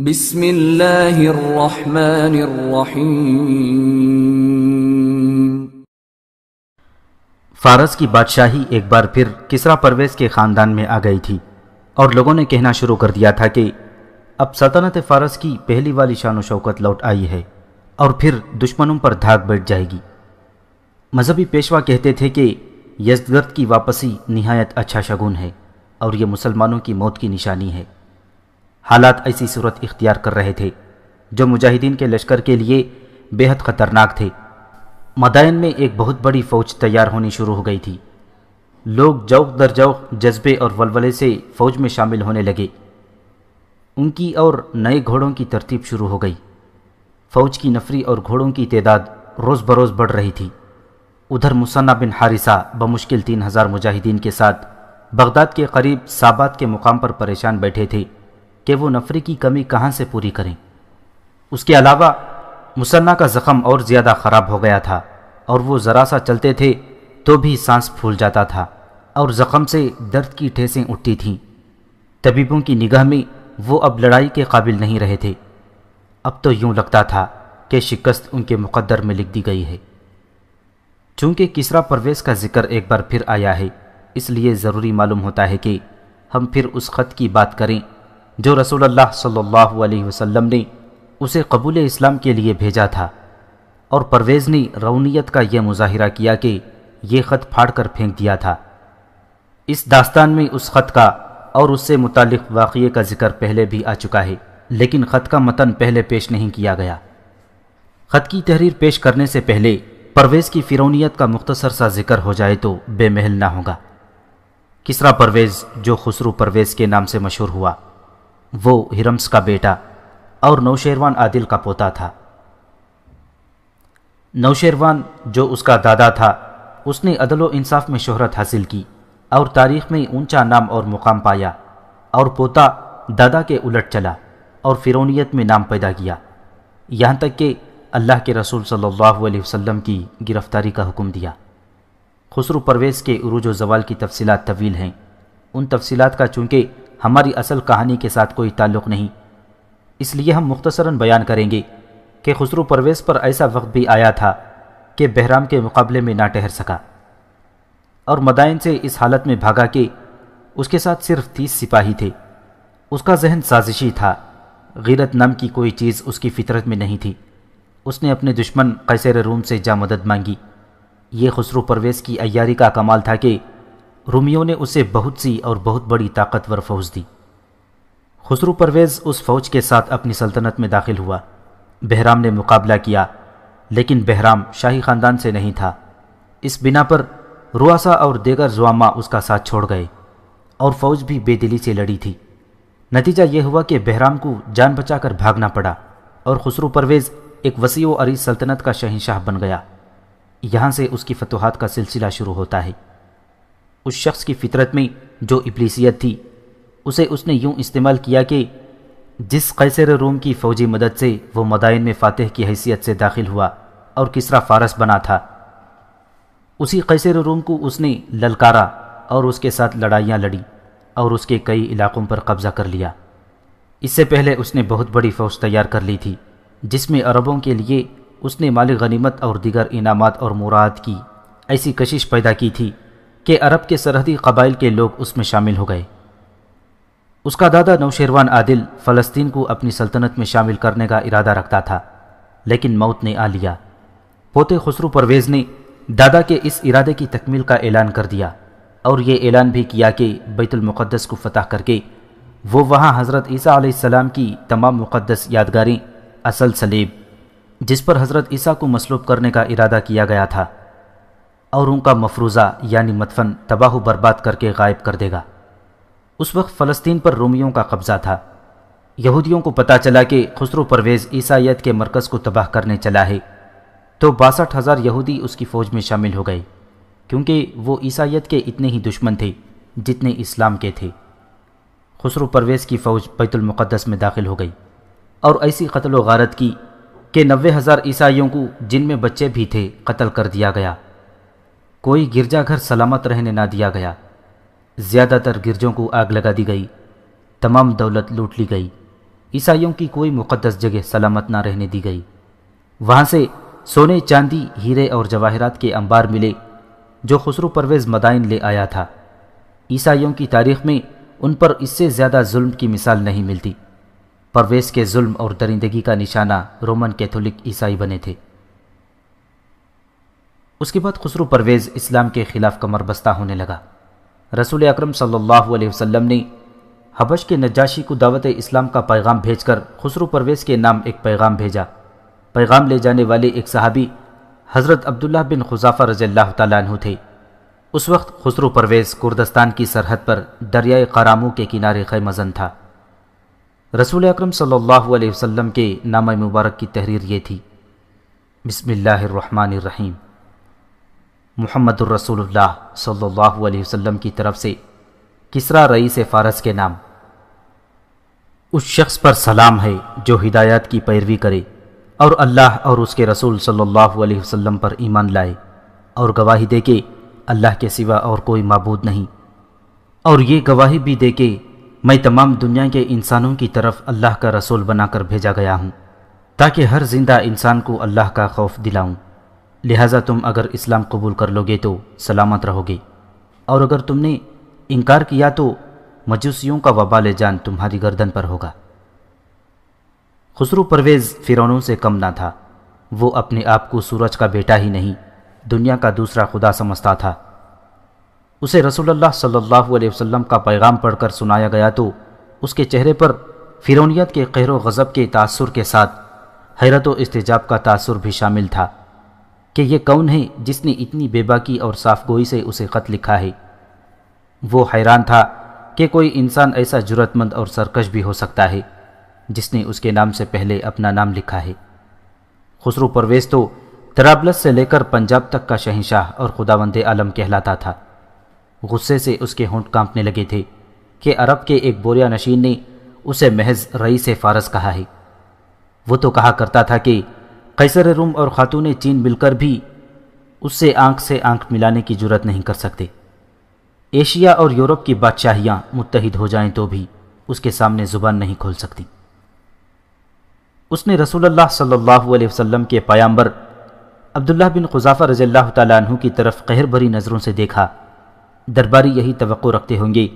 بسم اللہ الرحمن الرحیم۔ فارس کی بادشاہی ایک بار پھر کسریٰ پرویز کے خاندان میں آ گئی تھی اور لوگوں نے کہنا شروع کر دیا تھا کہ اب سلطنت فارس کی پہلی والی شان و شوکت لوٹ آئی ہے اور پھر دشمنوں پر دھاک بیٹھ جائے گی۔ مذہبی پیشوا کہتے تھے کہ یزدگرد کی واپسی نہایت اچھا شگون ہے اور یہ مسلمانوں کی موت کی نشانی ہے۔ حالات ایسی صورت اختیار کر رہے تھے جو مجاہدین کے لشکر کے لیے بے حد خطرناک تھے۔ مدائن میں ایک بہت بڑی فوج تیار ہونی شروع ہو گئی تھی۔ لوگ جوق در جوق جذبے اور ولولے سے فوج میں شامل ہونے لگے۔ ان کی اور نئے گھوڑوں کی ترتیب شروع ہو گئی۔ فوج کی نفری اور گھوڑوں کی تعداد روز بروز بڑھ رہی تھی۔ ادھر مثنیٰ بن حارثہ بمشکل 3000 مجاہدین کے ساتھ بغداد کے قریب سابات کے مقام پر پریشان بیٹھے تھے کہ وہ نفری کی کمی کہاں سے پوری کریں۔ اس کے علاوہ مثنیٰ کا زخم اور زیادہ خراب ہو گیا تھا اور وہ ذرا سا چلتے تھے تو بھی سانس پھول جاتا تھا اور زخم سے درد کی ٹھیسیں اٹھتی تھیں۔ طبیبوں کی نگاہ میں وہ اب لڑائی کے قابل نہیں رہے تھے۔ اب تو یوں لگتا تھا کہ شکست ان کے مقدر میں لکھ دی گئی ہے۔ چونکہ کسریٰ پرویز کا ذکر ایک بار پھر آیا ہے، اس لیے ضروری معلوم ہوتا ہے کہ ہم پھر اس خط کی بات کریں جو رسول اللہ صلی اللہ علیہ وسلم نے اسے قبول اسلام کے لیے بھیجا تھا، اور پرویز نے رونیت کا یہ مظاہرہ کیا کہ یہ خط پھاڑ کر پھینک دیا تھا۔ اس داستان میں اس خط کا اور اس سے متعلق واقعے کا ذکر پہلے بھی آ چکا ہے، لیکن خط کا متن پہلے پیش نہیں کیا گیا۔ خط کی تحریر پیش کرنے سے پہلے پرویز کی فرعونیت کا مختصر سا ذکر ہو جائے تو بے محل نہ ہوگا۔ کسریٰ پرویز جو خسرو پرویز کے نام سے مشہور ہوا، وہ ہرمس کا بیٹا اور نوشیروان عادل کا پوتا تھا۔ نوشیروان جو اس کا دادا تھا، اس نے عدل و انصاف میں شہرت حاصل کی اور تاریخ میں اونچا نام اور مقام پایا، اور پوتا دادا کے الٹ چلا اور فرعونیت میں نام پیدا کیا، یہاں تک کہ اللہ کے رسول صلی اللہ علیہ وسلم کی گرفتاری کا حکم دیا۔ خسرو پرویز کے عروج و زوال کی تفصیلات طویل ہیں۔ ان تفصیلات کا چونکہ ہماری اصل کہانی کے ساتھ کوئی تعلق نہیں، اس لیے ہم مختصراً بیان کریں گے کہ خسرو پرویز پر ایسا وقت بھی آیا تھا کہ بہرام کے مقابلے میں نہ ٹھہر سکا اور مدائن سے اس حالت میں بھاگا کہ اس کے ساتھ صرف 30 سپاہی تھے۔ اس کا ذہن سازشی تھا، غیرت نام کی کوئی چیز اس کی فطرت میں نہیں تھی۔ اس نے اپنے دشمن قیصر روم سے جا مدد مانگی۔ یہ خسرو پرویز کی عیاری کا کمال تھا کہ رومیوں نے اسے بہت سی اور بہت بڑی طاقتور فوج دی۔ خسرو پرویز اس فوج کے ساتھ اپنی سلطنت میں داخل ہوا۔ بہرام نے مقابلہ کیا، لیکن بہرام شاہی خاندان سے نہیں تھا۔ اس بنا پر رؤسا اور دیگر زعما اس کا ساتھ چھوڑ گئے اور فوج بھی بے دلی سے لڑی تھی۔ نتیجہ یہ ہوا کہ بہرام کو جان بچا کر بھاگنا پڑا اور خسرو پرویز ایک وسیع و عریض سلطنت کا شہنشاہ بن گیا۔ یہاں سے اس کی فتوحات کا سلسلہ شروع ہوتا ہے۔ اس شخص کی فطرت میں جو ابلیسیت تھی، اسے اس نے یوں استعمال کیا کہ جس قیصر روم کی فوجی مدد سے وہ مدائن میں فاتح کی حیثیت سے داخل ہوا اور کسریٰ فارس بنا تھا، اسی قیصر روم کو اس نے للکارا اور اس کے ساتھ لڑائیاں لڑی اور اس کے کئی علاقوں پر قبضہ کر لیا۔ اس سے پہلے اس نے بہت بڑی فوج تیار کر لی تھی، جس میں عربوں کے لیے اس نے مال غنیمت اور دیگر انعامات اور مراد کی ایسی کشش پیدا کی تھی کہ عرب کے سرحدی قبائل کے لوگ اس میں شامل ہو گئے۔ اس کا دادا نوشیروان عادل فلسطین کو اپنی سلطنت میں شامل کرنے کا ارادہ رکھتا تھا، لیکن موت نے آ لیا۔ پوتے خسرو پرویز نے دادا کے اس ارادے کی تکمیل کا اعلان کر دیا اور یہ اعلان بھی کیا کہ بیت المقدس کو فتح کر کے وہ وہاں حضرت عیسیٰ علیہ السلام کی تمام مقدس یادگاریں، اصل صلیب جس پر حضرت عیسیٰ کو مصلوب کرنے کا ارادہ کیا گیا تھا، اور ان کا مفروضہ یعنی مدفن تباہ و برباد کر کے غائب کر دے گا۔ اس وقت فلسطین پر رومیوں کا قبضہ تھا۔ یہودیوں کو پتہ چلا کہ خسرو پرویز عیسائیت کے مرکز کو تباہ کرنے چلا ہے، تو 62,000 یہودی اس کی فوج میں شامل ہو گئے، کیونکہ وہ عیسائیت کے اتنے ہی دشمن تھے جتنے اسلام کے تھے۔ خسرو پرویز کی فوج بیت المقدس میں داخل ہو گئی اور ایسی قتل و غارت کی کہ 90,000 عیسائیوں کو، جن میں بچے بھی تھے، قتل کر دیا گیا۔ کوئی گرجا گھر سلامت رہنے نہ دیا گیا۔ زیادہ تر گرجوں کو آگ لگا دی گئی، تمام دولت لوٹ لی گئی۔ عیسائیوں کی کوئی مقدس جگہ سلامت نہ رہنے دی گئی۔ وہاں سے سونے، چاندی، ہیرے اور جواہرات کے انبار ملے جو خسرو پرویز مدائن لے آیا تھا۔ عیسائیوں کی تاریخ میں ان پر اس سے زیادہ ظلم کی مثال نہیں ملتی۔ پرویز کے ظلم اور درندگی کا نشانہ رومن کیتھولک عیسائی بنے تھے۔ اس کے بعد خسرو پرویز اسلام کے خلاف کمر بستہ ہونے لگا۔ رسول اکرم صلی اللہ علیہ وسلم نے حبش کے نجاشی کو دعوت اسلام کا پیغام بھیج کر خسرو پرویز کے نام ایک پیغام بھیجا۔ پیغام لے جانے والے ایک صحابی حضرت عبداللہ بن خزافہ رضی اللہ تعالیٰ عنہ تھے۔ اس وقت خسرو پرویز کردستان کی سرحد پر دریائے قرامو کے کنارے خیمہ زن تھا۔ رسول اکرم صلی اللہ علیہ وسلم کے نامہ مبارک کی تحریر یہ تھی: بسم اللہ الرحمن الرحیم، محمد الرسول اللہ صلی اللہ علیہ وسلم کی طرف سے کسریٰ رئیس فارس کے نام۔ اس شخص پر سلام ہے جو ہدایات کی پیروی کرے اور اللہ اور اس کے رسول صلی اللہ علیہ وسلم پر ایمان لائے اور گواہی دے کہ اللہ کے سوا اور کوئی معبود نہیں، اور یہ گواہی بھی دے کہ میں تمام دنیا کے انسانوں کی طرف اللہ کا رسول بنا کر بھیجا گیا ہوں تاکہ ہر زندہ انسان کو اللہ کا خوف دلاؤں۔ لہٰذا تم اگر اسلام قبول کر لوگے تو سلامت رہو گے، اور اگر تم نے انکار کیا تو مجوسیوں کا وبال جان تمہاری گردن پر ہوگا۔ خسرو پرویز فرعونوں سے کم نہ تھا۔ وہ اپنے آپ کو سورج کا بیٹا ہی نہیں، دنیا کا دوسرا خدا سمجھتا تھا۔ اسے رسول اللہ صلی اللہ علیہ وسلم کا پیغام پڑھ کر سنایا گیا تو اس کے چہرے پر فرعونیت کے قہر و غضب کے تاثر کے ساتھ حیرت و استعجاب کا تاثر بھی شامل تھا کہ یہ کون ہے جس نے اتنی بے باکی اور صاف گوئی سے اسے خط لکھا ہے۔ وہ حیران تھا کہ کوئی انسان ایسا جرأت مند اور سرکش بھی ہو سکتا ہے جس نے اس کے نام سے پہلے اپنا نام لکھا ہے۔ خسرو پرویز تو طرابلس سے لے کر پنجاب تک کا شہنشاہ اور خداوند عالم کہلاتا تھا۔ غصے سے اس کے ہونٹ کانپنے لگے تھے کہ عرب کے ایک بوریا نشین نے اسے محض رئیس فارس کہا ہے۔ وہ تو کہا کرتا تھا کہ قیصر روم اور خاتون چین مل کر بھی اس سے آنکھ ملانے کی جرأت نہیں کر سکتے۔ ایشیا اور یورپ کی بادشاہیاں متحد ہو جائیں تو بھی اس کے سامنے زبان نہیں کھول سکتی۔ اس نے رسول اللہ صلی اللہ علیہ وسلم کے پیامبر عبداللہ بن خزافہ رضی اللہ تعالیٰ عنہ کی طرف قہر بھری نظروں سے دیکھا۔ درباری یہی توقع رکھتے ہوں گے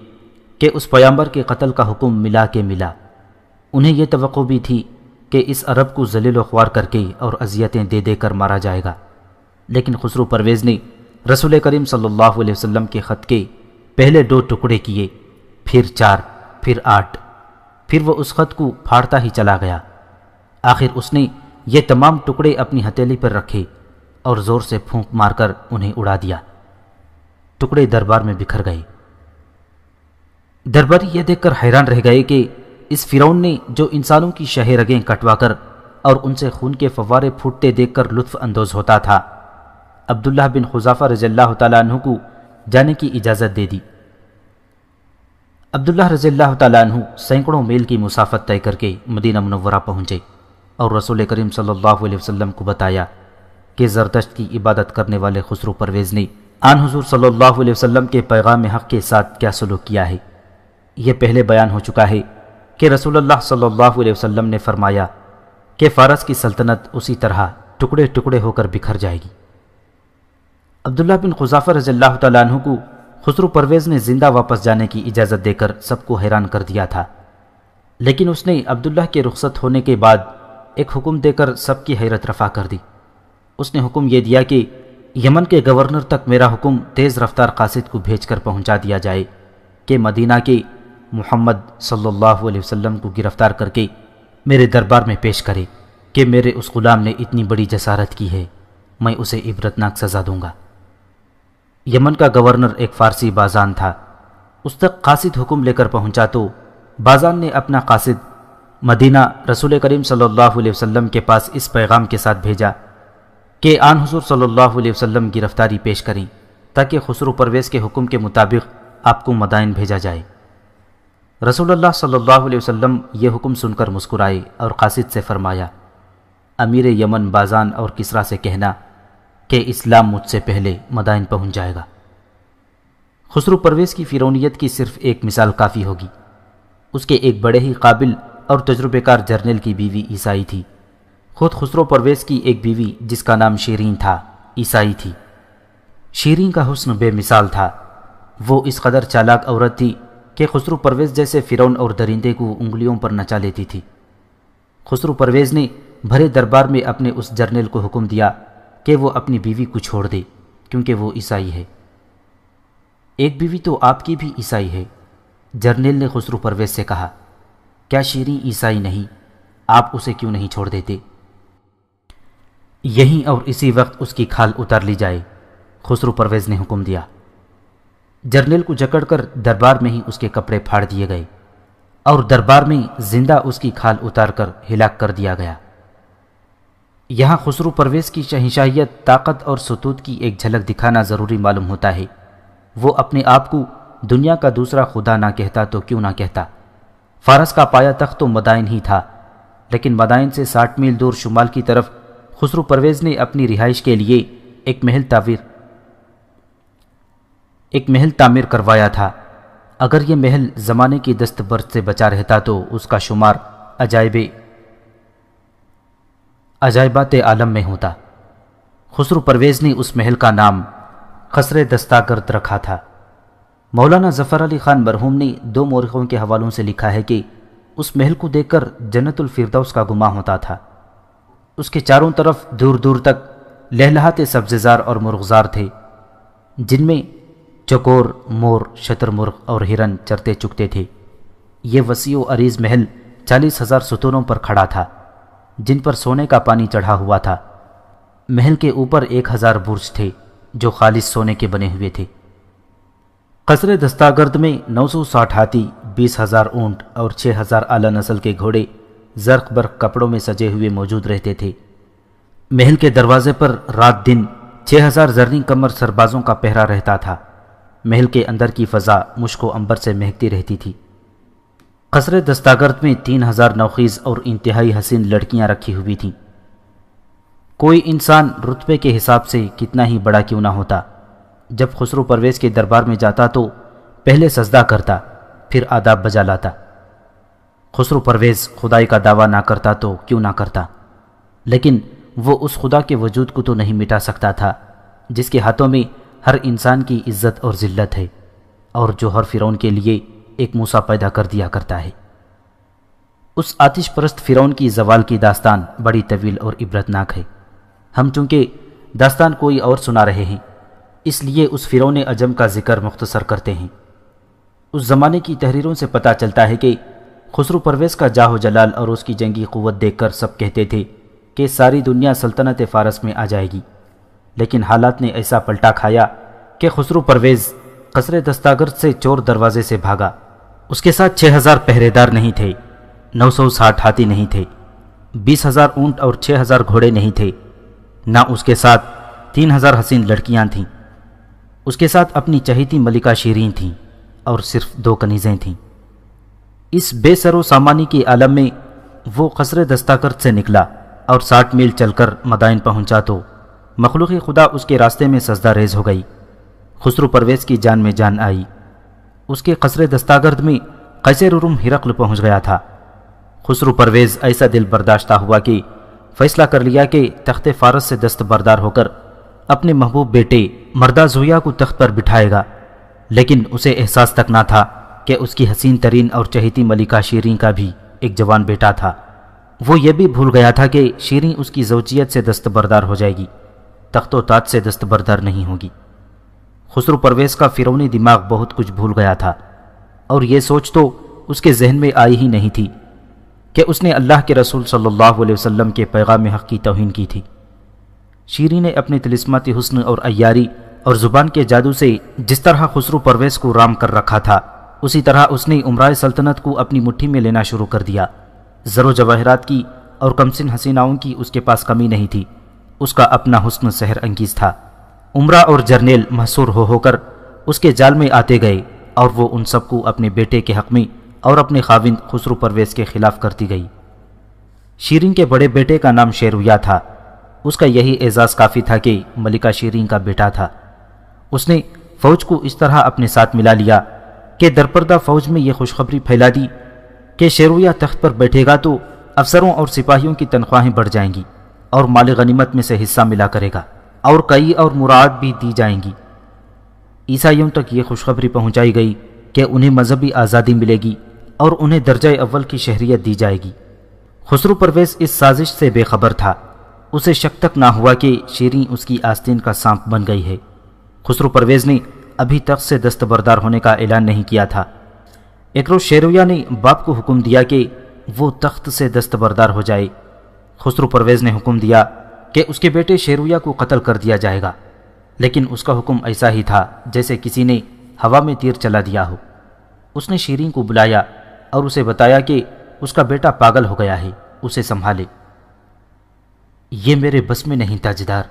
کہ اس پیامبر کے قتل کا حکم ملا کے ملا۔ انہیں یہ توقع بھی تھی کہ اس عرب کو ذلیل و خوار کر کے اور اذیتیں دے دے کر مارا جائے گا، لیکن خسرو پرویز نے رسول کریم صلی اللہ علیہ وسلم کے خط کے پہلے 2 ٹکڑے کیے، پھر 4، پھر 8، پھر وہ اس خط کو پھاڑتا ہی چلا گیا۔ آخر اس نے یہ تمام ٹکڑے اپنی ہتھیلی پر رکھے اور زور سے پھونک مار کر انہیں اڑا دیا۔ ٹکڑے دربار میں بکھر گئے۔ درباری یہ دیکھ کر حیران رہ گئے کہ اس فرعون نے جو انسانوں کی شہ رگیں کٹوا کر اور ان سے خون کے فوارے پھوٹتے دیکھ کر لطف اندوز ہوتا تھا، عبداللہ بن خزافہ رضی اللہ تعالیٰ عنہ کو جانے کی اجازت دے دی۔ عبداللہ رضی اللہ تعالیٰ عنہ سینکڑوں میل کی مسافت طے کر کے مدینہ منورہ پہنچے اور رسول کریم صلی اللہ علیہ وسلم کو بتایا کہ زرتشت کی عبادت کرنے والے خسرو پرویز نے آن حضور صلی اللہ علیہ وسلم کے پیغام حق کے ساتھ کیا سلوک کیا ہے۔ یہ پہلے بیان ہو چکا ہے کہ رسول اللہ صلی اللہ علیہ وسلم نے فرمایا کہ فارس کی سلطنت اسی طرح ٹکڑے ٹکڑے ہو کر بکھر جائے گی۔ عبداللہ بن خزافہ رضی اللہ تعالیٰ عنہ کو خسرو پرویز نے زندہ واپس جانے کی اجازت دے کر سب کو حیران کر دیا تھا، لیکن اس نے عبداللہ کے رخصت ہونے کے بعد ایک حکم دے کر سب کی حیرت رفع کر دی۔ اس نے حکم یہ دیا کہ یمن کے گورنر تک میرا حکم تیز رفتار قاصد کو بھیج کر پہنچا دیا جائے کہ مدینہ کے محمد صلی اللہ علیہ وسلم کو گرفتار کر کے میرے دربار میں پیش کرے کہ میرے اس غلام نے اتنی بڑی جسارت کی ہے، میں اسے عبرتناک سزا دوں گا۔ یمن کا گورنر ایک فارسی بازان تھا۔ اس تک قاصد حکم لے کر پہنچا تو بازان نے اپنا قاصد مدینہ رسول کریم صلی اللہ علیہ وسلم کے پاس اس پیغام کے ساتھ بھیجا کہ آن حضور صلی اللہ علیہ وسلم گرفتاری پیش کریں تاکہ خسرو پرویز کے حکم کے مطابق آپ کو مدائن بھیجا جائے۔ رسول اللہ صلی اللہ علیہ وسلم یہ حکم سن کر مسکرائے اور قاصد سے فرمایا، امیر یمن بازان اور کسریٰ سے کہنا کہ اسلام مجھ سے پہلے مدائن پہنچ جائے گا۔ خسرو پرویز کی فرعونیت کی صرف ایک مثال کافی ہوگی۔ اس کے ایک بڑے ہی قابل اور تجربے کار جرنیل کی بیوی عیسائی تھی۔ خود خسرو پرویز کی ایک بیوی جس کا نام شیرین تھا عیسائی تھی۔ شیرین کا حسن بے مثال تھا۔ وہ اس قدر چالاک عورت تھی کہ خسرو پرویز جیسے فرعون اور درندے کو انگلیوں پر نچا لیتی تھی۔ خسرو پرویز نے بھرے دربار میں اپنے اس جرنیل کو حکم دیا کہ وہ اپنی بیوی کو چھوڑ دے کیونکہ وہ عیسائی ہے۔ ایک بیوی تو آپ کی بھی عیسائی ہے، جرنیل نے خسرو پرویز سے کہا۔ کیا شیرین عیسائی نہیں؟ آپ اسے کیوں نہیں چھوڑ دیتے؟ یہیں اور اسی وقت اس کی کھال اتار لی جائے، خسرو پرویز نے حکم دیا۔ جرنیل کو جکڑ کر دربار میں ہی اس کے کپڑے پھاڑ دیے گئے اور دربار میں زندہ اس کی کھال اتار کر ہلاک کر دیا گیا۔ یہاں خسرو پرویز کی شہنشاہیت، طاقت اور ستوت کی ایک جھلک دکھانا ضروری معلوم ہوتا ہے۔ وہ اپنے آپ کو دنیا کا دوسرا خدا نہ کہتا تو کیوں نہ کہتا؟ فارس کا پایا تخت تو مدائن ہی تھا، لیکن مدائن سے 60 میل دور شمال کی طرف خسرو پرویز نے اپنی رہائش کے لیے ایک محل تعمیر کروایا تھا۔ اگر یہ محل زمانے کی دست برد سے بچا رہتا تو اس کا شمار عجائبات عالم میں ہوتا۔ خسرو پرویز نے اس محل کا نام قصر دستاگرد رکھا تھا۔ مولانا ظفر علی خان مرحوم نے 2 مورخوں کے حوالوں سے لکھا ہے کہ اس محل کو دیکھ کر جنت الفردوس کا گماں ہوتا تھا۔ اس کے چاروں طرف دور دور تک لہلہاتے سبززار اور مرغزار تھے، جن میں چکور، مور، شتر مرغ اور ہرن چرتے چکتے تھے۔ یہ وسیع و عریض محل 40,000 ستونوں پر کھڑا تھا، جن پر سونے کا پانی چڑھا ہوا تھا۔ محل کے اوپر 1000 برج تھے جو خالص سونے کے بنے ہوئے تھے۔ قصر دستاگرد میں 960 ہاتھی، 20,000 اونٹ اور 6,000 اعلیٰ نسل کے گھوڑے زرق برق کپڑوں میں سجے ہوئے موجود رہتے تھے۔ محل کے دروازے پر رات دن 6,000 زرنی کمر سربازوں کا پہرا رہتا تھا۔ محل کے اندر کی فضا مشک و عنبر سے مہکتی رہتی تھی۔ قصر دستاگرد میں 3000 نوخیز اور انتہائی حسین لڑکیاں رکھی ہوئی تھیں۔ کوئی انسان رتبے کے حساب سے کتنا ہی بڑا کیوں نہ ہوتا، جب خسرو پرویز کے دربار میں جاتا تو پہلے سجدہ کرتا، پھر آداب بجا لاتا۔ خسرو پرویز خدائی کا دعویٰ نہ کرتا تو کیوں نہ کرتا، لیکن وہ اس خدا کے وجود کو تو نہیں مٹا سکتا تھا جس کے ہاتھوں میں ہر انسان کی عزت اور ذلت ہے، اور جو ہر فرعون کے لیے ایک موسیٰ پیدا کر دیا کرتا ہے۔ اس آتش پرست فرعون کی زوال کی داستان بڑی طویل اور عبرتناک ہے۔ ہم چونکہ داستان کوئی اور سنا رہے ہیں، اس لیے اس فرعون عجم کا ذکر مختصر کرتے ہیں۔ اس زمانے کی تحریروں سے پتہ چلتا ہے کہ خسرو پرویز کا جاہ و جلال اور اس کی جنگی قوت دیکھ کر سب کہتے تھے کہ ساری دنیا سلطنت فارس میں آ جائے گی، لیکن حالات نے ایسا پلٹا کھایا کہ خسرو پرویز قصر دستاگرد سے چور دروازے سے بھاگا۔ اس کے ساتھ 6000 پہرے دار نہیں تھے، 960 ہاتھی نہیں تھے، 20,000 اونٹ اور 6,000 گھوڑے نہیں تھے، نہ اس کے ساتھ 3000 حسین لڑکیاں تھیں۔ اس کے ساتھ اپنی چہیتی ملکہ شیرین تھیں اور صرف 2 کنیزیں تھیں۔ اس بے سر و سامانی کے عالم میں وہ قصر دستاگرد سے نکلا اور 60 میل چل کر مدائن پہنچا تو مخلوق خدا اس کے راستے میں سجدہ ریز ہو گئی۔ خسرو پرویز کی جان میں جان آئی۔ اس کے قصر دستاگرد میں قیصر روم ہرقل پہنچ گیا تھا۔ خسرو پرویز ایسا دل برداشتہ ہوا کہ فیصلہ کر لیا کہ تخت فارس سے دست بردار ہو کر اپنے محبوب بیٹے مردہ زویا کو تخت پر بٹھائے گا، لیکن اسے احساس تک نہ تھا کہ اس کی حسین ترین اور چہیتی ملکہ شیرین کا بھی ایک جوان بیٹا تھا۔ وہ یہ بھی بھول گیا تھا کہ شیرین اس کی زوجیت سے دست بردار ہو جائے گی، تخت و تاج سے دست بردار نہیں ہوگی۔ خسرو پرویز کا فرعونی دماغ بہت کچھ بھول گیا تھا، اور یہ سوچ تو اس کے ذہن میں آئی ہی نہیں تھی کہ اس نے اللہ کے رسول صلی اللہ علیہ وسلم کے پیغام حق کی توہین کی تھی۔ شیرین نے اپنے طلسماتی حسن اور عیاری اور زبان کے جادو سے جس طرح خسرو پرویز کو رام کر رکھا تھا، اسی طرح اس نے امرائے سلطنت کو اپنی مٹھی میں لینا شروع کر دیا۔ زر و جواہرات کی اور کمسن حسیناؤں کی اس کے پاس کمی نہیں تھی۔ اس کا اپنا حسن سحر انگیز تھا۔ امرا اور جرنیل محصور ہو کر اس کے جال میں آتے گئے، اور وہ ان سب کو اپنے بیٹے کے حق میں اور اپنے خاوند خسرو پرویز کے خلاف کرتی گئی۔ شیرین کے بڑے بیٹے کا نام شیرویا تھا۔ اس کا یہی اعزاز کافی تھا کہ ملکہ شیرین کا بیٹا تھا۔ اس نے فوج کو اس طرح اپنے ساتھ ملا لیا کہ درپردہ فوج میں یہ خوشخبری پھیلا دی کہ شیرویہ تخت پر بیٹھے گا تو افسروں اور سپاہیوں کی تنخواہیں بڑھ جائیں گی اور مال غنیمت میں سے حصہ ملا کرے گا اور کئی اور مراعات بھی دی جائیں گی۔ عیسائیوں تک یہ خوشخبری پہنچائی گئی کہ انہیں مذہبی آزادی ملے گی اور انہیں درجہ اول کی شہریت دی جائے گی۔ خسرو پرویز اس سازش سے بے خبر تھا۔ اسے شک تک نہ ہوا کہ شیریں اس کی آستین کا سانپ بن گئی ہے۔ خسرو پرویز نے ابھی تخت سے دستبردار ہونے کا اعلان نہیں کیا تھا۔ ایک روز شیرویہ نے باپ کو حکم دیا کہ وہ تخت سے دستبردار ہو جائے۔ خسرو پرویز نے حکم دیا کہ اس کے بیٹے شیرویہ کو قتل کر دیا جائے گا، لیکن اس کا حکم ایسا ہی تھا جیسے کسی نے ہوا میں تیر چلا دیا ہو۔ اس نے شیریں کو بلایا اور اسے بتایا کہ اس کا بیٹا پاگل ہو گیا ہے، اسے سنبھالے۔ یہ میرے بس میں نہیں تاجدار،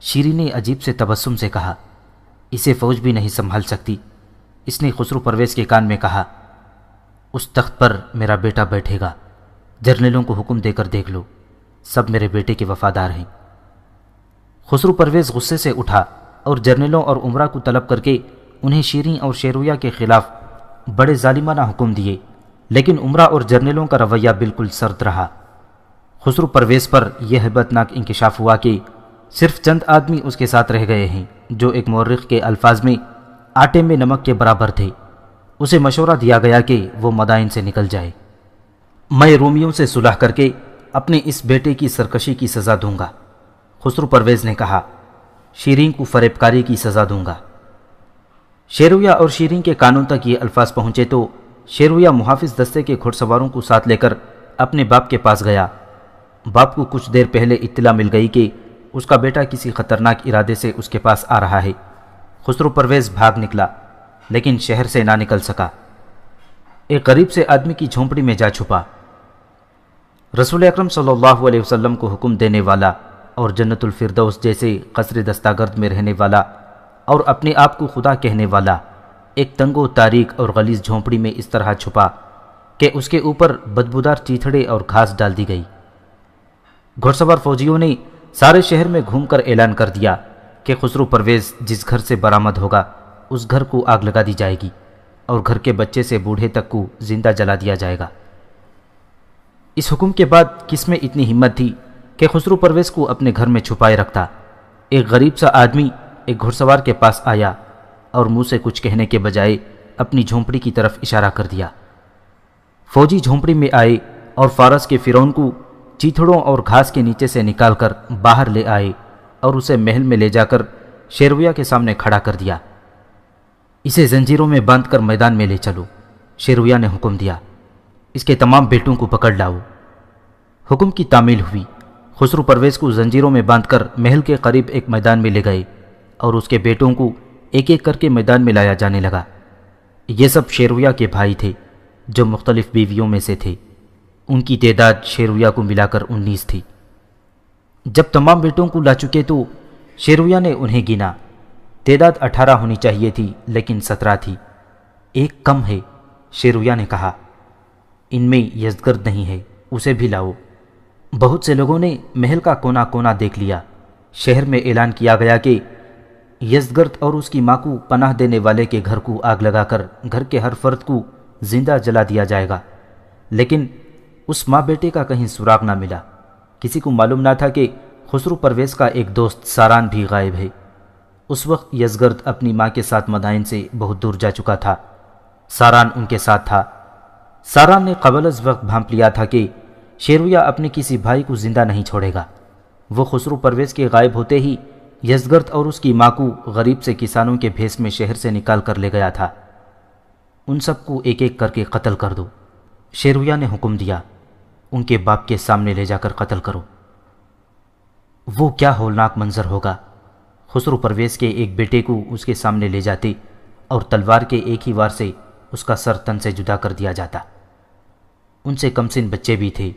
شیریں نے عجیب سے تبسم سے کہا، اسے فوج بھی نہیں سنبھال سکتی۔ اس نے خسرو پرویز کے کان میں کہا، اس تخت پر میرا بیٹا بیٹھے گا، جرنیلوں کو حکم دے کر دیکھ لو، سب میرے بیٹے کے وفادار ہیں۔ خسرو پرویز غصے سے اٹھا اور جرنیلوں اور امراء کو طلب کر کے انہیں شیریں اور شیرویہ کے خلاف بڑے ظالمانہ حکم دیے، لیکن امراء اور جرنیلوں کا رویہ بالکل سرد رہا۔ خسرو پرویز پر یہ ہیبتناک انکشاف ہوا کہ صرف چند آدمی اس کے ساتھ رہ گئے ہیں جو ایک مورخ کے الفاظ میں آٹے میں نمک کے برابر تھے۔ اسے مشورہ دیا گیا کہ وہ مدائن سے نکل جائے۔ میں رومیوں سے صلح کر کے اپنے اس بیٹے کی سرکشی کی سزا دوں گا، خسرو پرویز نے کہا۔ شیریں کو فریب کاری کی سزا دوں گا۔ شیرویہ اور شیریں کے کانوں تک یہ الفاظ پہنچے تو شیرویہ محافظ دستے کے گھڑ سواروں کو ساتھ لے کر اپنے باپ کے پاس گیا۔ باپ کو کچھ دیر پہلے اطلاع مل گئی کہ اس کا بیٹا کسی خطرناک ارادے سے اس کے پاس آ رہا ہے۔ خسرو پرویز بھاگ نکلا، لیکن شہر سے نہ نکل سکا۔ ایک غریب سے آدمی کی جھونپڑی میں جا چھپا۔ رسول اکرم صلی اللہ علیہ وسلم کو حکم دینے والا اور جنت الفردوس جیسے قصر دستاگرد میں رہنے والا اور اپنے آپ کو خدا کہنے والا ایک تنگ و تاریک اور غلیظ جھونپڑی میں اس طرح چھپا کہ اس کے اوپر بدبودار چیتھڑے اور گھاس ڈال دی گئی۔ گھڑ سوار فوجیوں نے سارے شہر میں گھوم کر اعلان کر دیا کہ خسرو پرویز جس گھر سے برآمد ہوگا اس گھر کو آگ لگا دی جائے گی اور گھر کے بچے سے بوڑھے تک کو زندہ جلا دیا جائے گا۔ اس حکم کے بعد کس میں اتنی ہمت تھی کہ خسرو پرویز کو اپنے گھر میں چھپائے رکھتا؟ ایک غریب سا آدمی ایک گھڑ سوار کے پاس آیا اور منہ سے کچھ کہنے کے بجائے اپنی جھونپڑی کی طرف اشارہ کر دیا۔ فوجی جھونپڑی میں آئے اور فارس کے فرعون کو چیتھڑوں اور گھاس کے نیچے سے نکال کر باہر لے آئے اور اسے محل میں لے جا کر شیرویہ کے سامنے کھڑا کر دیا۔ اسے زنجیروں میں باندھ کر میدان میں لے چلو، شیرویہ نے حکم دیا۔ اس کے تمام بیٹوں کو پکڑ لاؤ۔ حکم کی تعمیل ہوئی۔ خسرو پرویز کو زنجیروں میں باندھ کر محل کے قریب ایک میدان میں لے گئے اور اس کے بیٹوں کو ایک ایک کر کے میدان میں لایا جانے لگا۔ یہ سب شیرویہ کے بھائی تھے جو مختلف بیویوں میں سے تھے۔ ان کی تعداد شیرویہ کو ملا کر 19 تھی۔ جب تمام بیٹوں کو لا چکے تو شیرویہ نے انہیں گنا۔ تعداد 18 ہونی چاہیے تھی لیکن 17 تھی۔ ایک کم ہے، شیرویہ نے کہا۔ ان میں یزدگرد نہیں ہے، اسے بھی لاؤ۔ بہت سے لوگوں نے محل کا کونا کونا دیکھ لیا۔ شہر میں اعلان کیا گیا کہ یزدگرد اور اس کی ماں کو پناہ دینے والے کے گھر کو آگ لگا کر گھر کے ہر فرد کو زندہ جلا دیا جائے گا، لیکن اس ماں بیٹے کا کہیں سراغ نہ ملا۔ کسی کو معلوم نہ تھا کہ خسرو پرویز کا ایک دوست ساران بھی غائب ہے۔ اس وقت یزدگرد اپنی ماں کے ساتھ مدائن سے بہت دور جا چکا تھا۔ ساران ان کے ساتھ تھا۔ ساران نے قبل از وقت بھانپ لیا تھا کہ شیرویہ اپنے کسی بھائی کو زندہ نہیں چھوڑے گا۔ وہ خسرو پرویز کے غائب ہوتے ہی یزدگرد اور اس کی ماں کو غریب سے کسانوں کے بھیس میں شہر سے نکال کر لے گیا تھا۔ ان سب کو ایک ایک کر کے قتل کر دو، شیرویہ نے حکم دیا۔ ان کے باپ کے سامنے لے جا کر قتل کرو۔ وہ کیا ہولناک منظر ہوگا! خسرو پرویز کے ایک بیٹے کو اس کے سامنے لے جاتے اور تلوار کے ایک ہی وار سے اس کا سر تن سے جدا کر دیا جاتا۔ ان سے کم سن بچے بھی تھے،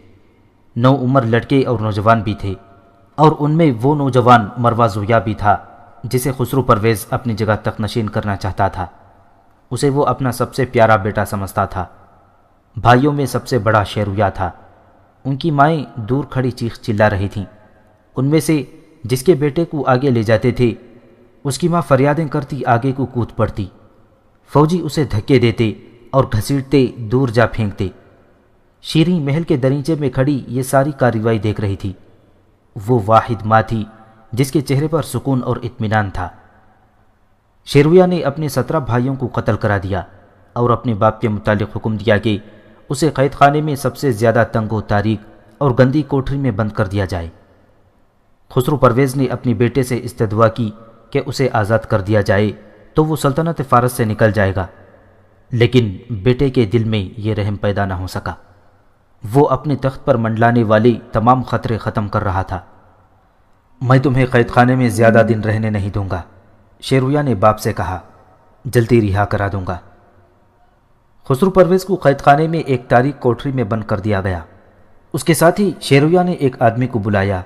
نو عمر لڑکے اور نوجوان بھی تھے، اور ان میں وہ نوجوان مروہ زویا بھی تھا جسے خسرو پرویز اپنی جگہ تک نشین کرنا چاہتا تھا۔ اسے وہ اپنا سب سے پیارا بیٹا سمجھتا تھا۔ بھائیوں میں سب سے بڑا شیرویہ تھا۔ ان کی مائیں دور کھڑی چیخ چلا رہی تھیں۔ ان میں سے جس کے بیٹے کو آگے لے جاتے تھے اس کی ماں فریادیں کرتی آگے کو کود پڑتی۔ فوجی اسے دھکے دیتے اور گھسیٹتے دور جا پھینکتے۔ شیریں محل کے دریچے میں کھڑی یہ ساری کارروائی دیکھ رہی تھی۔ وہ واحد ماں تھی جس کے چہرے پر سکون اور اطمینان تھا۔ شیرویہ نے اپنے 17 بھائیوں کو قتل کرا دیا اور اپنے باپ کے متعلق حکم دیا کہ اسے قید خانے میں سب سے زیادہ تنگ و تاریک اور گندی کوٹری میں بند کر دیا جائے۔ خسرو پرویز نے اپنی بیٹے سے استدعا کی کہ اسے آزاد کر دیا جائے تو وہ سلطنت فارس سے نکل جائے گا، لیکن بیٹے کے دل میں یہ رحم پیدا نہ ہو سکا۔ وہ اپنے تخت پر منڈلانے والی تمام خطرے ختم کر رہا تھا۔ میں تمہیں قید خانے میں زیادہ دن رہنے نہیں دوں گا، شیرویہ نے باپ سے کہا، جلدی رہا کرا دوں گا۔ خسرو پرویز کو قید خانے میں ایک تاریک کوٹری میں بند کر دیا گیا۔ اس کے ساتھ ہی شیرویہ نے ایک آدمی کو بلایا۔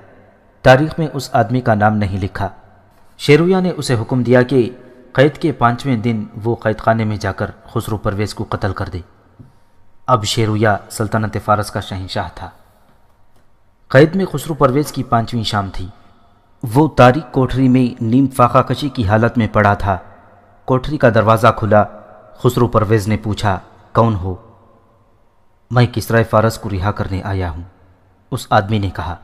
تاریخ میں اس آدمی کا نام نہیں لکھا۔ شیرویہ نے اسے حکم دیا کہ قید کے 5ویں دن وہ قید خانے میں جا کر خسرو پرویز کو قتل کر دے۔ اب شیرویہ سلطنت فارس کا شہنشاہ تھا۔ قید میں خسرو پرویز کی 5ویں شام تھی۔ وہ تاریک کوٹری میں نیم فاقہ کشی کی حالت میں پڑا تھا۔ کوٹری کا دروازہ کھلا۔ خسرو پرویز نے پوچھا، کون ہو؟ میں کسرا فارس کو رہا کرنے آیا ہوں، اس آدمی نے کہا۔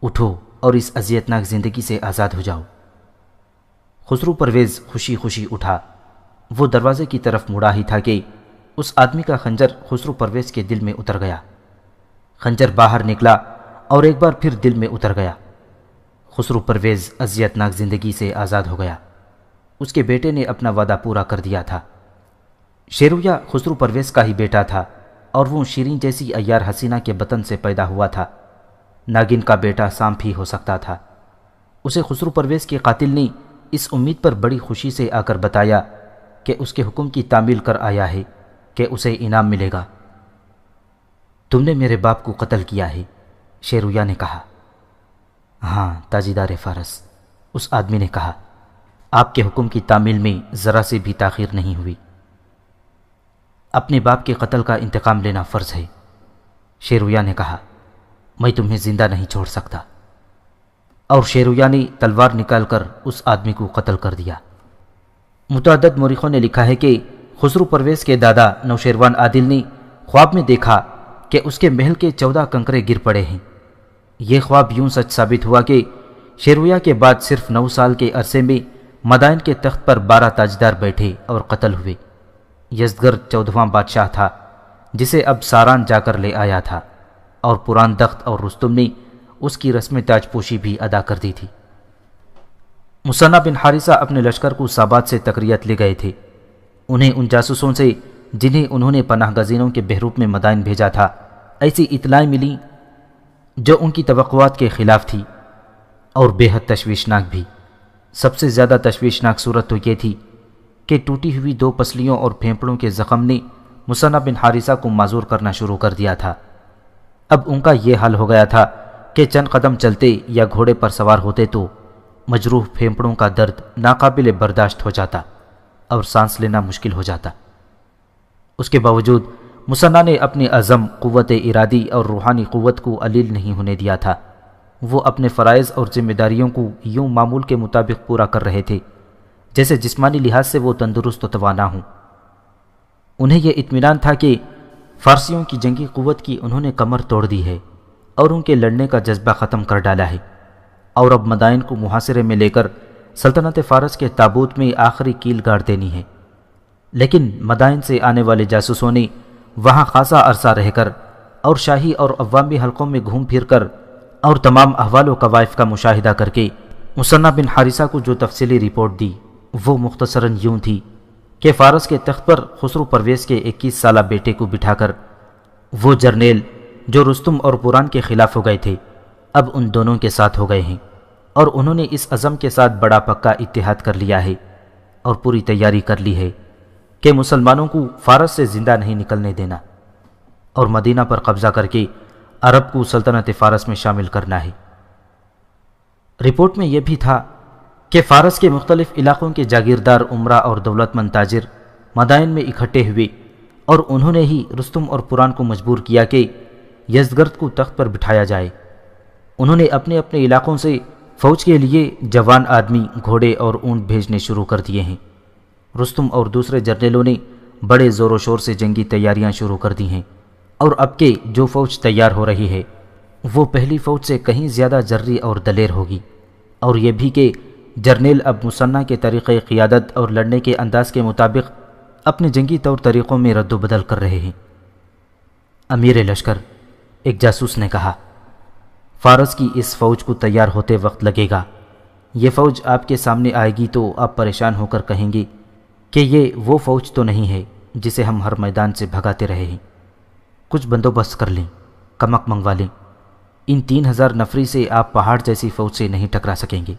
اٹھو اور اس اذیتناک زندگی سے آزاد ہو جاؤ۔ خسرو پرویز خوشی خوشی اٹھا۔ وہ دروازے کی طرف مڑا ہی تھا کہ اس آدمی کا خنجر خسرو پرویز کے دل میں اتر گیا۔ خنجر باہر نکلا اور ایک بار پھر دل میں اتر گیا۔ خسرو پرویز اذیتناک زندگی سے آزاد ہو گیا۔ اس کے بیٹے نے اپنا وعدہ پورا کر دیا تھا۔ شیرویہ خسرو پرویز کا ہی بیٹا تھا اور وہ شیریں جیسی عیار حسینہ کے بطن سے پیدا ہوا تھا۔ ناگن کا بیٹا سانپ ہی ہو سکتا تھا۔ اسے خسرو پرویز کے قاتل نے اس امید پر بڑی خوشی سے آ کر بتایا کہ اس کے حکم کی تعمیل کر آیا ہے کہ اسے انعام ملے گا۔ تم نے میرے باپ کو قتل کیا ہے، شیرویہ نے کہا۔ ہاں تاجدار فارس، اس آدمی نے کہا، آپ کے حکم کی تعمیل میں ذرا سے بھی تاخیر نہیں ہوئی۔ اپنے باپ کے قتل کا انتقام لینا فرض ہے، شیرویہ نے کہا۔ میں تمہیں زندہ نہیں چھوڑ سکتا۔ اور شیرویہ نے تلوار نکال کر اس آدمی کو قتل کر دیا۔ متعدد مورخوں نے لکھا ہے کہ خسرو پرویز کے دادا نوشیروان عادل نے خواب میں دیکھا کہ اس کے محل کے 14 کنکرے گر پڑے ہیں۔ یہ خواب یوں سچ ثابت ہوا کہ شیرویہ کے بعد صرف 9 سال کے عرصے میں مدائن کے تخت پر 12 تاجدار بیٹھے اور قتل ہوئے۔ یزدگرد 14واں بادشاہ تھا جسے اب ساران جا کر لے آیا تھا، اور پران دخت اور رستم نے اس کی رسم تاج پوشی بھی ادا کر دی تھی۔ مثنہ بن حارثہ اپنے لشکر کو سابات سے تقریت لے گئے تھے۔ انہیں ان جاسوسوں سے جنہیں انہوں نے پناہ گزینوں کے بہروپ میں مدائن بھیجا تھا ایسی اطلاعیں ملیں جو ان کی توقعات کے خلاف تھی اور بے حد تشویشناک بھی۔ سب سے زیادہ تشویشناک صورت تو یہ تھی کہ ٹوٹی ہوئی 2 پسلیوں اور پھیپڑوں کے زخم نے مثنہ بن حارثہ کو معذور کرنا شروع کر دیا تھا۔ اب ان کا یہ حال ہو گیا تھا کہ چند قدم چلتے یا گھوڑے پر سوار ہوتے تو مجروح پھیپڑوں کا درد ناقابل برداشت ہو جاتا اور سانس لینا مشکل ہو جاتا۔ اس کے باوجود مثنہ نے اپنے عزم، قوت ارادی اور روحانی قوت کو علیل نہیں ہونے دیا تھا۔ وہ اپنے فرائض اور ذمہ داریوں کو یوں معمول کے مطابق پورا کر رہے تھے جیسے جسمانی لحاظ سے وہ تندرست و توانا ہوں۔ انہیں یہ اطمینان تھا کہ فارسیوں کی جنگی قوت کی انہوں نے کمر توڑ دی ہے اور ان کے لڑنے کا جذبہ ختم کر ڈالا ہے، اور اب مدائن کو محاصرے میں لے کر سلطنت فارس کے تابوت میں آخری کیل گاڑ دینی ہے۔ لیکن مدائن سے آنے والے جاسوسوں نے وہاں خاصا عرصہ رہ کر اور شاہی اور عوامی حلقوں میں گھوم پھر کر اور تمام احوال و قوائف کا مشاہدہ کر کے مثنہ بن حارثہ کو جو تفصیلی رپورٹ دی وہ مختصراً یوں تھی کہ فارس کے تخت پر خسرو پرویز کے 21 سالہ بیٹے کو بٹھا کر وہ جرنیل جو رستم اور پوران کے خلاف ہو گئے تھے اب ان دونوں کے ساتھ ہو گئے ہیں، اور انہوں نے اس عزم کے ساتھ بڑا پکا اتحاد کر لیا ہے اور پوری تیاری کر لی ہے کہ مسلمانوں کو فارس سے زندہ نہیں نکلنے دینا اور مدینہ پر قبضہ کر کے عرب کو سلطنت فارس میں شامل کرنا ہے۔ رپورٹ میں یہ بھی تھا کہ فارس کے مختلف علاقوں کے جاگیردار، عمرہ اور دولت مند تاجر مدائن میں اکٹھے ہوئے اور انہوں نے ہی رستم اور پوران کو مجبور کیا کہ یزدگرد کو تخت پر بٹھایا جائے۔ انہوں نے اپنے اپنے علاقوں سے فوج کے لیے جوان آدمی، گھوڑے اور اونٹ بھیجنے شروع کر دیے ہیں۔ رستم اور دوسرے جرنیلوں نے بڑے زور و شور سے جنگی تیاریاں شروع کر دی ہیں اور اب کہ جو فوج تیار ہو رہی ہے وہ پہلی فوج سے کہیں زیادہ جرری اور دلیر ہوگی، اور یہ بھی کہ جرنیل اب مثنیٰ کے طریقۂ قیادت اور لڑنے کے انداز کے مطابق اپنے جنگی طور طریقوں میں رد و بدل کر رہے ہیں۔ امیر لشکر، ایک جاسوس نے کہا، فارس کی اس فوج کو تیار ہوتے وقت لگے گا۔ یہ فوج آپ کے سامنے آئے گی تو آپ پریشان ہو کر کہیں گے کہ یہ وہ فوج تو نہیں ہے جسے ہم ہر میدان سے بھگاتے رہے ہیں۔ کچھ بندوبست کر لیں، کمک منگوا لیں، ان 3000 نفری سے آپ پہاڑ جیسی فوج سے نہیں ٹکرا سکیں گے۔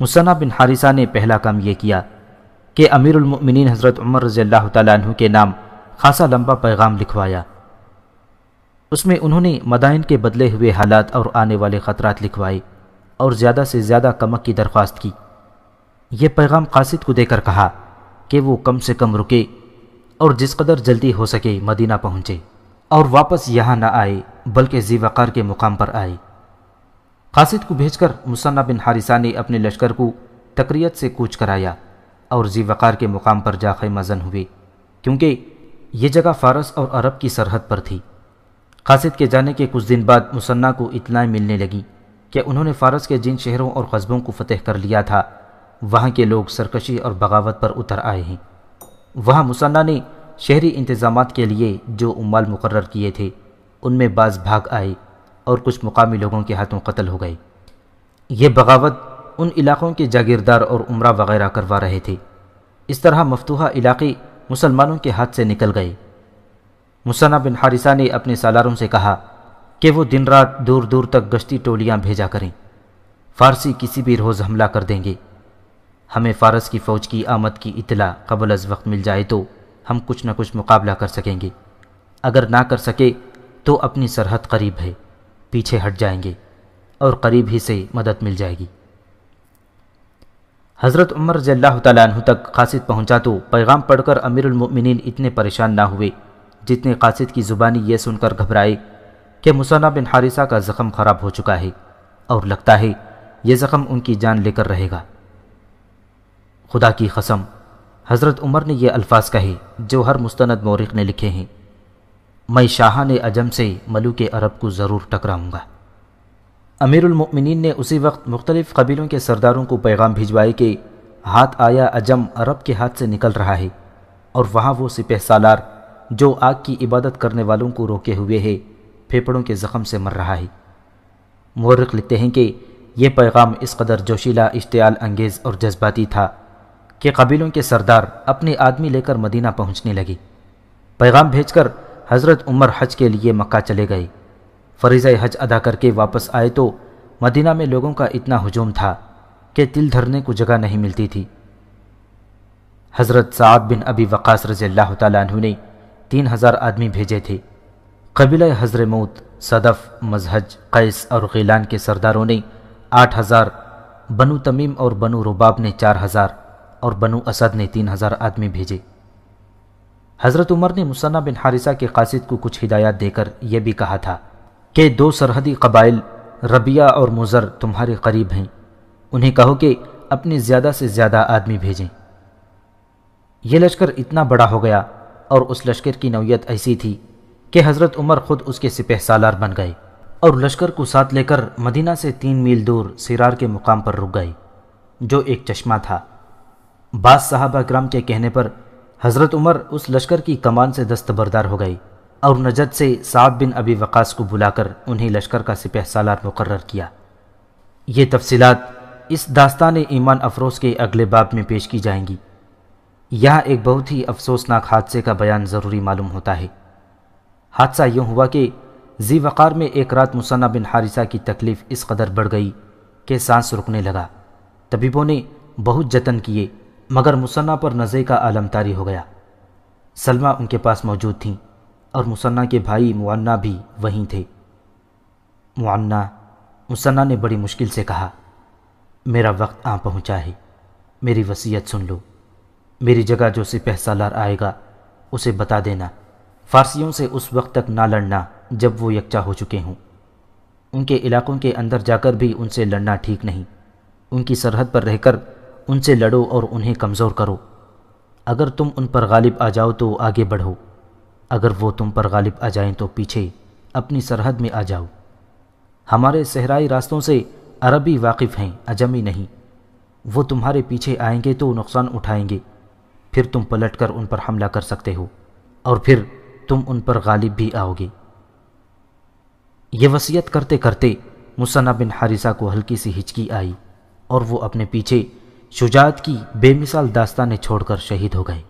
مثنیٰ بن حارثہ نے پہلا کام یہ کیا کہ امیر المؤمنین حضرت عمر رضی اللہ تعالیٰ عنہ کے نام خاصا لمبا پیغام لکھوایا۔ اس میں انہوں نے مدائن کے بدلے ہوئے حالات اور آنے والے خطرات لکھوائے اور زیادہ سے زیادہ کمک کی درخواست کی۔ یہ پیغام قاصد کو دے کر کہا کہ وہ کم سے کم رکے اور جس قدر جلدی ہو سکے مدینہ پہنچے اور واپس یہاں نہ آئے بلکہ ذی وقار کے مقام پر آئے۔ قاصد کو بھیج کر مثنیٰ بن حارثہ نے اپنے لشکر کو تکریت سے کوچ کرایا اور ذی وقار کے مقام پر جا خیمہ زن ہوئے، کیونکہ یہ جگہ فارس اور عرب کی سرحد پر تھی۔ قاصد کے جانے کے کچھ دن بعد مثنیٰ کو اطلاع ملنے لگی کہ انہوں نے فارس کے جن شہروں اور قصبوں کو فتح کر لیا تھا وہاں کے لوگ سرکشی اور بغاوت پر اتر آئے ہیں۔ وہاں مثنیٰ نے شہری انتظامات کے لیے جو عمال مقرر کیے تھے ان میں بعض بھاگ آئے اور کچھ مقامی لوگوں کے ہاتھوں قتل ہو گئے۔ یہ بغاوت ان علاقوں کے جاگیردار اور عمرہ وغیرہ کروا رہے تھے۔ اس طرح مفتوحہ علاقے مسلمانوں کے ہاتھ سے نکل گئے۔ مثنیٰ بن حارثہ نے اپنے سالاروں سے کہا کہ وہ دن رات دور دور تک گشتی ٹولیاں بھیجا کریں، فارسی کسی بھی روز حملہ کر دیں گے۔ ہمیں فارس کی فوج کی آمد کی اطلاع قبل از وقت مل جائے تو ہم کچھ نہ کچھ مقابلہ کر سکیں گے، اگر نہ کر سکے تو اپنی سرحد قریب ہے، پیچھے ہٹ جائیں گے اور قریب ہی سے مدد مل جائے گی۔ حضرت عمر رضی اللہ تعالیٰ عنہ تک قاصد پہنچا تو پیغام پڑھ کر امیر المؤمنین اتنے پریشان نہ ہوئے جتنے قاصد کی زبانی یہ سن کر گھبرائے کہ مثنیٰ بن حارثہ کا زخم خراب ہو چکا ہے اور لگتا ہے یہ زخم ان کی جان لے کر رہے گا۔ خدا کی قسم، حضرت عمر نے یہ الفاظ کہے جو ہر مستند مورخ نے لکھے ہیں، میں شاہان عجم سے ملوک عرب کو ضرور ٹکراؤں گا۔ امیر المؤمنین نے اسی وقت مختلف قبیلوں کے سرداروں کو پیغام بھجوائے کہ ہاتھ آیا عجم عرب کے ہاتھ سے نکل رہا ہے اور وہاں وہ سپہ سالار جو آگ کی عبادت کرنے والوں کو روکے ہوئے ہے پھیپھڑوں کے زخم سے مر رہا ہے۔ مورخ لکھتے ہیں کہ یہ پیغام اس قدر جوشیلا، اشتعال انگیز اور جذباتی تھا کہ قبیلوں کے سردار اپنے آدمی لے کر مدینہ پہنچنے لگے۔ پیغام بھیج کر حضرت عمر حج کے لیے مکہ چلے گئے۔ فریضہ حج ادا کر کے واپس آئے تو مدینہ میں لوگوں کا اتنا ہجوم تھا کہ تل دھرنے کو جگہ نہیں ملتی تھی۔ حضرت سعد بن ابی وقاص رضی اللہ تعالیٰ عنہ نے 3000 آدمی بھیجے تھے۔ قبیلہ حضرموت، صدف، مزہج، قیس اور غیلان کے سرداروں نے 8000، بنو تمیم اور بنو رباب نے 4000 اور بنو اسد نے 3000 آدمی بھیجے۔ حضرت عمر نے مثنیٰ بن حارثہ کے قاصد کو کچھ ہدایات دے کر یہ بھی کہا تھا کہ 2 سرحدی قبائل ربیہ اور مزر تمہارے قریب ہیں، انہیں کہو کہ اپنے زیادہ سے زیادہ آدمی بھیجیں۔ یہ لشکر اتنا بڑا ہو گیا اور اس لشکر کی نوعیت ایسی تھی کہ حضرت عمر خود اس کے سپہ سالار بن گئے اور لشکر کو ساتھ لے کر مدینہ سے 3 میل دور سرار کے مقام پر رک گئے جو ایک چشمہ تھا۔ بعض صحابہ کرام کے کہنے پر حضرت عمر اس لشکر کی کمان سے دستبردار ہو گئے اور نجد سے سعد بن ابی وقاص کو بلا کر انہیں لشکر کا سپہ سالار مقرر کیا۔ یہ تفصیلات اس داستان ایمان افروز کے اگلے باب میں پیش کی جائیں گی۔ یہاں ایک بہت ہی افسوسناک حادثے کا بیان ضروری معلوم ہوتا ہے۔ حادثہ یوں ہوا کہ ذی وقار میں ایک رات مثنیٰ بن حارثہ کی تکلیف اس قدر بڑھ گئی کہ سانس رکنے لگا۔ طبیبوں نے بہت جتن کیے مگر مثنیٰ پر نزے کا عالم طاری ہو گیا۔ سلمہ ان کے پاس موجود تھیں اور مثنیٰ کے بھائی معنا بھی وہیں تھے۔ مثنیٰ نے بڑی مشکل سے کہا، میرا وقت آ پہنچا ہے، میری وصیت سن لو، میری جگہ جو سپہ سالار آئے گا اسے بتا دینا فارسیوں سے اس وقت تک نہ لڑنا جب وہ یکجا ہو چکے ہوں۔ ان کے علاقوں کے اندر جا کر بھی ان سے لڑنا ٹھیک نہیں، ان کی سرحد پر رہ کر ان سے لڑو اور انہیں کمزور کرو۔ اگر تم ان پر غالب آ جاؤ تو آگے بڑھو، اگر وہ تم پر غالب آ جائیں تو پیچھے اپنی سرحد میں آ جاؤ۔ ہمارے صحرائی راستوں سے عربی واقف ہیں، اجمی نہیں۔ وہ تمہارے پیچھے آئیں گے تو نقصان اٹھائیں گے، پھر تم پلٹ کر ان پر حملہ کر سکتے ہو اور پھر تم ان پر غالب بھی آؤ گے۔ یہ وصیت کرتے کرتے مثنہ بن حارثہ کو ہلکی سی ہچکی آئی اور وہ اپنے پیچھے شجاعت کی بے مثال داستانیں چھوڑ کر شہید ہو گئے۔